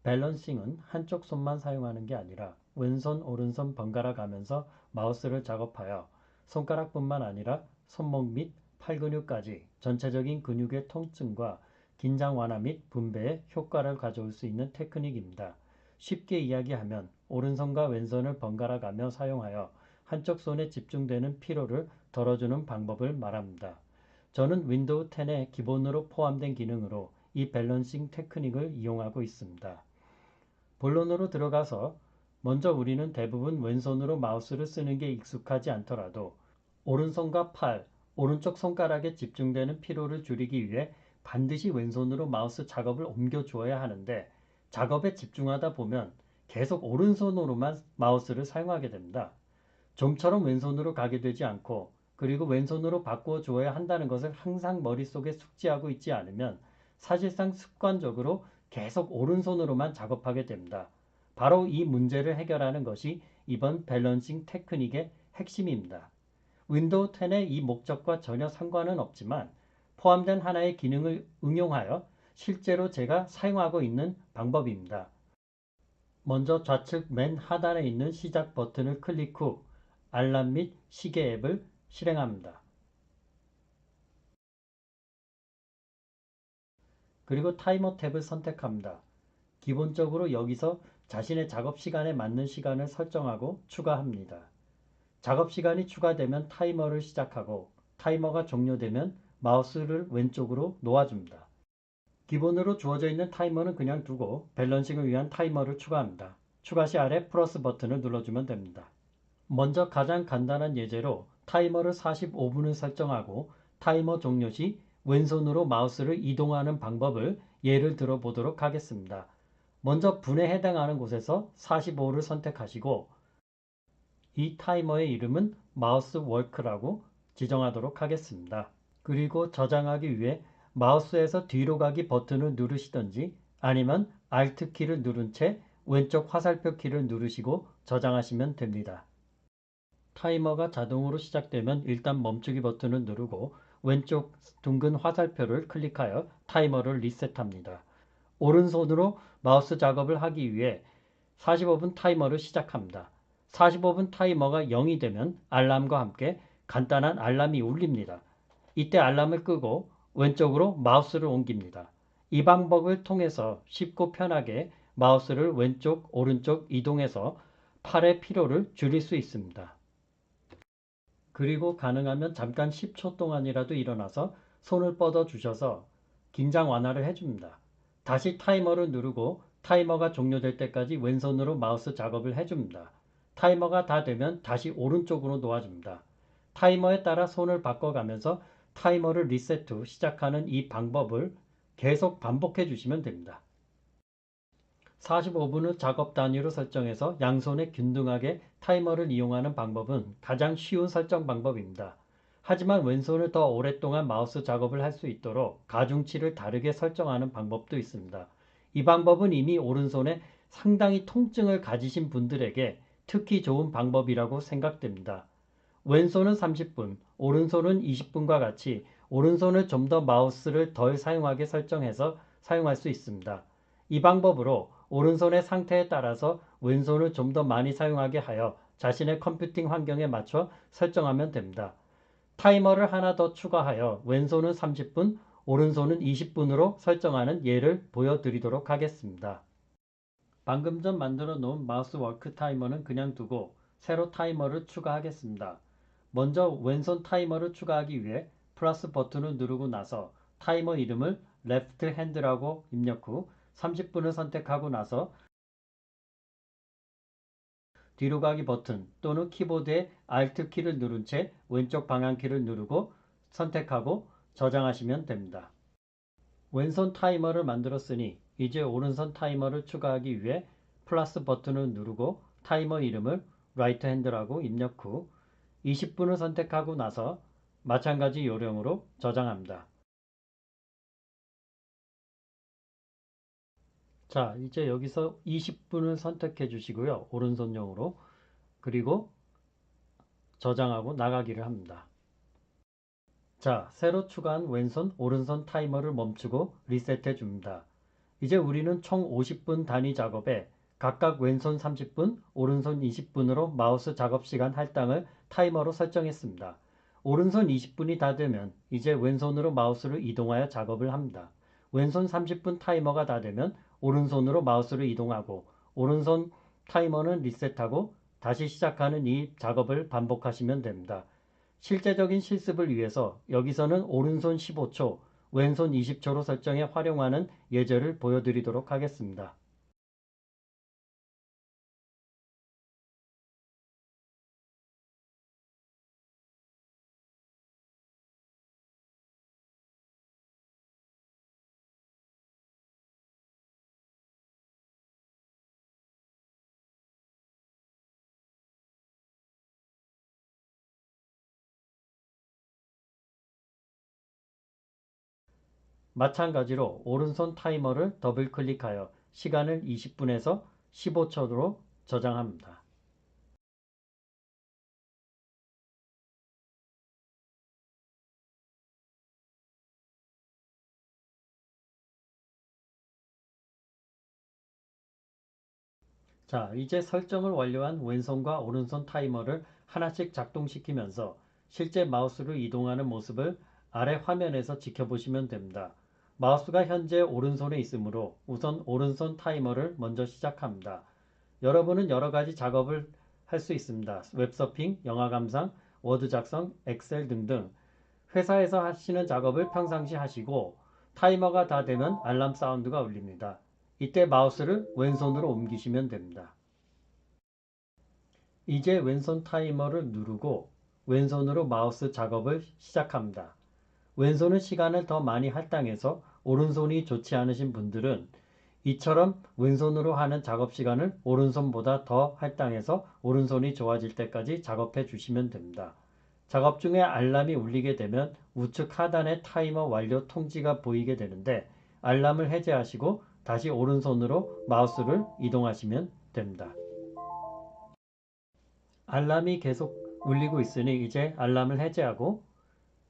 밸런싱은 한쪽 손만 사용하는 게 아니라 왼손, 오른손 번갈아 가면서 마우스를 작업하여 손가락뿐만 아니라 손목 및 팔 근육까지 전체적인 근육의 통증과 긴장 완화 및 분배에 효과를 가져올 수 있는 테크닉입니다. 쉽게 이야기하면 오른손과 왼손을 번갈아 가며 사용하여 한쪽 손에 집중되는 피로를 덜어주는 방법을 말합니다. 저는 윈도우 10에 기본으로 포함된 기능으로 이 밸런싱 테크닉을 이용하고 있습니다. 본론으로 들어가서 먼저 우리는 대부분 왼손으로 마우스를 쓰는 게 익숙하지 않더라도 오른손과 팔, 오른쪽 손가락에 집중되는 피로를 줄이기 위해 반드시 왼손으로 마우스 작업을 옮겨 주어야 하는데 작업에 집중하다 보면 계속 오른손으로만 마우스를 사용하게 됩니다. 좀처럼 왼손으로 가게 되지 않고 그리고 왼손으로 바꾸어 주어야 한다는 것을 항상 머릿속에 숙지하고 있지 않으면 사실상 습관적으로 계속 오른손으로만 작업하게 됩니다. 바로 이 문제를 해결하는 것이 이번 밸런싱 테크닉의 핵심입니다. 윈도우 10의 이 목적과 전혀 상관은 없지만 포함된 하나의 기능을 응용하여 실제로 제가 사용하고 있는 방법입니다. 먼저 좌측 맨 하단에 있는 시작 버튼을 클릭 후 알람 및 시계 앱을 실행합니다. 그리고 타이머 탭을 선택합니다. 기본적으로 여기서 자신의 작업 시간에 맞는 시간을 설정하고 추가합니다. 작업 시간이 추가되면 타이머를 시작하고 타이머가 종료되면 마우스를 왼쪽으로 놓아줍니다. 기본으로 주어져 있는 타이머는 그냥 두고 밸런싱을 위한 타이머를 추가합니다. 추가 시 아래 플러스 버튼을 눌러주면 됩니다. 먼저 가장 간단한 예제로 타이머를 45분을 설정하고 타이머 종료 시 왼손으로 마우스를 이동하는 방법을 예를 들어 보도록 하겠습니다. 먼저 분에 해당하는 곳에서 45를 선택하시고 이 타이머의 이름은 마우스 워크라고 지정하도록 하겠습니다. 그리고 저장하기 위해 마우스에서 뒤로 가기 버튼을 누르시던지 아니면 Alt 키를 누른 채 왼쪽 화살표 키를 누르시고 저장하시면 됩니다. 타이머가 자동으로 시작되면 일단 멈추기 버튼을 누르고 왼쪽 둥근 화살표를 클릭하여 타이머를 리셋합니다. 오른손으로 마우스 작업을 하기 위해 45분 타이머를 시작합니다. 45분 타이머가 0이 되면 알람과 함께 간단한 알람이 울립니다. 이때 알람을 끄고 왼쪽으로 마우스를 옮깁니다. 이 방법을 통해서 쉽고 편하게 마우스를 왼쪽, 오른쪽 이동해서 팔의 피로를 줄일 수 있습니다. 그리고 가능하면 잠깐 10초 동안이라도 일어나서 손을 뻗어 주셔서 긴장 완화를 해줍니다. 다시 타이머를 누르고 타이머가 종료될 때까지 왼손으로 마우스 작업을 해줍니다. 타이머가 다 되면 다시 오른쪽으로 놓아줍니다. 타이머에 따라 손을 바꿔가면서 타이머를 리셋 후 시작하는 이 방법을 계속 반복해 주시면 됩니다. 45분을 작업 단위로 설정해서 양손에 균등하게 타이머를 이용하는 방법은 가장 쉬운 설정 방법입니다. 하지만 왼손을 더 오랫동안 마우스 작업을 할 수 있도록 가중치를 다르게 설정하는 방법도 있습니다. 이 방법은 이미 오른손에 상당히 통증을 가지신 분들에게 특히 좋은 방법이라고 생각됩니다. 왼손은 30분, 오른손은 20분과 같이 오른손을 좀 더 마우스를 덜 사용하게 설정해서 사용할 수 있습니다. 이 방법으로 오른손의 상태에 따라서 왼손을 좀 더 많이 사용하게 하여 자신의 컴퓨팅 환경에 맞춰 설정하면 됩니다. 타이머를 하나 더 추가하여 왼손은 30분, 오른손은 20분으로 설정하는 예를 보여드리도록 하겠습니다. 방금 전 만들어 놓은 마우스 워크 타이머는 그냥 두고 새로 타이머를 추가하겠습니다. 먼저 왼손 타이머를 추가하기 위해 플러스 버튼을 누르고 나서 타이머 이름을 레프트 핸드라고 입력 후 30분을 선택하고 나서 뒤로 가기 버튼 또는 키보드의 Alt 키를 누른 채 왼쪽 방향키를 누르고 선택하고 저장하시면 됩니다. 왼손 타이머를 만들었으니 이제 오른손 타이머를 추가하기 위해 플러스 버튼을 누르고 타이머 이름을 라이트 핸드라고 입력 후 20분을 선택하고 나서 마찬가지 요령으로 저장합니다. 자, 이제 여기서 20분을 선택해 주시고요. 오른손용으로. 그리고 저장하고 나가기를 합니다. 자, 새로 추가한 왼손, 오른손 타이머를 멈추고 리셋해 줍니다. 이제 우리는 총 50분 단위 작업에 각각 왼손 30분, 오른손 20분으로 마우스 작업 시간 할당을 타이머로 설정했습니다. 오른손 20분이 다 되면 이제 왼손으로 마우스를 이동하여 작업을 합니다. 왼손 30분 타이머가 다 되면 오른손으로 마우스를 이동하고 오른손 타이머는 리셋하고 다시 시작하는 이 작업을 반복하시면 됩니다. 실제적인 실습을 위해서 여기서는 오른손 15초, 왼손 20초로 설정해 활용하는 예제를 보여드리도록 하겠습니다. 마찬가지로 오른손 타이머를 더블 클릭하여 시간을 20분에서 15초로 저장합니다. 자, 이제 설정을 완료한 왼손과 오른손 타이머를 하나씩 작동시키면서 실제 마우스를 이동하는 모습을 아래 화면에서 지켜보시면 됩니다. 마우스가 현재 오른손에 있으므로 우선 오른손 타이머를 먼저 시작합니다. 여러분은 여러 가지 작업을 할 수 있습니다. 웹서핑, 영화 감상, 워드 작성, 엑셀 등등 회사에서 하시는 작업을 평상시 하시고 타이머가 다 되면 알람 사운드가 울립니다. 이때 마우스를 왼손으로 옮기시면 됩니다. 이제 왼손 타이머를 누르고 왼손으로 마우스 작업을 시작합니다. 왼손은 시간을 더 많이 할당해서 오른손이 좋지 않으신 분들은 이처럼 왼손으로 하는 작업 시간을 오른손보다 더 할당해서 오른손이 좋아질 때까지 작업해 주시면 됩니다. 작업 중에 알람이 울리게 되면 우측 하단에 타이머 완료 통지가 보이게 되는데 알람을 해제하시고 다시 오른손으로 마우스를 이동하시면 됩니다. 알람이 계속 울리고 있으니 이제 알람을 해제하고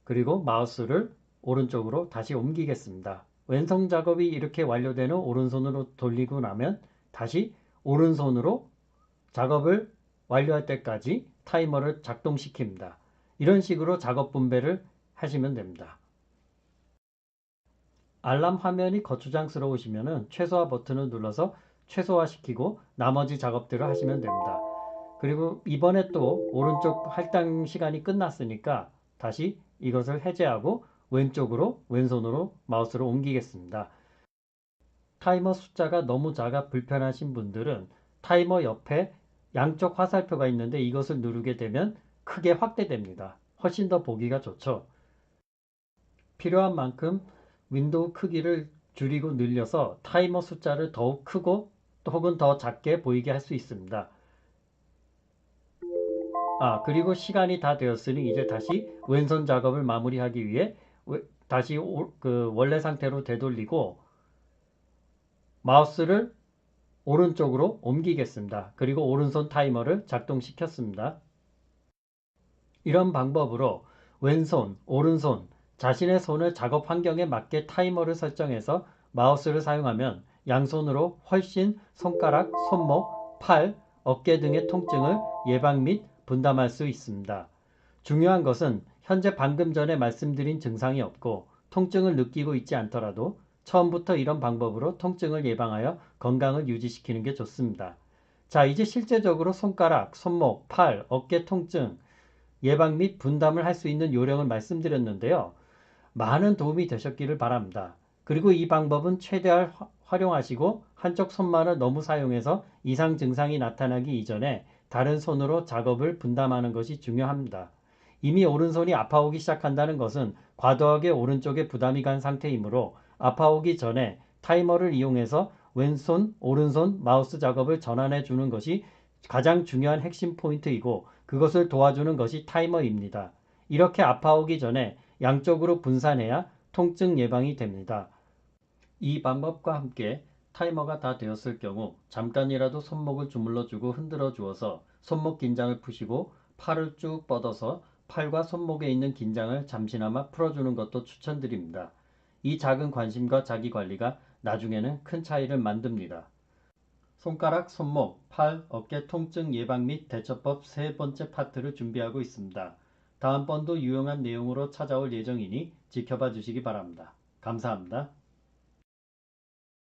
그리고 마우스를 오른쪽으로 다시 옮기겠습니다. 왼손 작업이 이렇게 완료되는 오른손으로 돌리고 나면 다시 오른손으로 작업을 완료할 때까지 타이머를 작동시킵니다. 이런 식으로 작업 분배를 하시면 됩니다. 알람 화면이 거추장스러우시면 최소화 버튼을 눌러서 최소화시키고 나머지 작업들을 하시면 됩니다. 그리고 이번에 또 오른쪽 할당 시간이 끝났으니까 다시 이것을 해제하고 왼손으로 마우스를 옮기겠습니다. 타이머 숫자가 너무 작아 불편하신 분들은 타이머 옆에 양쪽 화살표가 있는데 이것을 누르게 되면 크게 확대됩니다. 훨씬 더 보기가 좋죠. 필요한 만큼 윈도우 크기를 줄이고 늘려서 타이머 숫자를 더욱 크고 혹은 더 작게 보이게 할 수 있습니다. 그리고 시간이 다 되었으니 이제 다시 왼손 작업을 마무리하기 위해 다시 원래 상태로 되돌리고 마우스를 오른쪽으로 옮기겠습니다. 그리고 오른손 타이머를 작동시켰습니다. 이런 방법으로 왼손, 오른손, 자신의 손을 작업 환경에 맞게 타이머를 설정해서 마우스를 사용하면 양손으로 훨씬 손가락, 손목, 팔, 어깨 등의 통증을 예방 및 분담할 수 있습니다. 중요한 것은 현재 방금 전에 말씀드린 증상이 없고 통증을 느끼고 있지 않더라도 처음부터 이런 방법으로 통증을 예방하여 건강을 유지시키는 게 좋습니다. 자, 이제 실제적으로 손가락, 손목, 팔, 어깨 통증 예방 및 분담을 할 수 있는 요령을 말씀드렸는데요. 많은 도움이 되셨기를 바랍니다. 그리고 이 방법은 최대한 활용하시고 한쪽 손만을 너무 사용해서 이상 증상이 나타나기 이전에 다른 손으로 작업을 분담하는 것이 중요합니다. 이미 오른손이 아파오기 시작한다는 것은 과도하게 오른쪽에 부담이 간 상태이므로 아파오기 전에 타이머를 이용해서 왼손, 오른손 마우스 작업을 전환해 주는 것이 가장 중요한 핵심 포인트이고 그것을 도와주는 것이 타이머입니다. 이렇게 아파오기 전에 양쪽으로 분산해야 통증 예방이 됩니다. 이 방법과 함께 타이머가 다 되었을 경우 잠깐이라도 손목을 주물러 주고 흔들어 주어서 손목 긴장을 푸시고 팔을 쭉 뻗어서 팔과 손목에 있는 긴장을 잠시나마 풀어주는 것도 추천드립니다. 이 작은 관심과 자기 관리가 나중에는 큰 차이를 만듭니다. 손가락, 손목, 팔, 어깨 통증 예방 및 대처법 세 번째 파트를 준비하고 있습니다. 다음번도 유용한 내용으로 찾아올 예정이니 지켜봐 주시기 바랍니다. 감사합니다.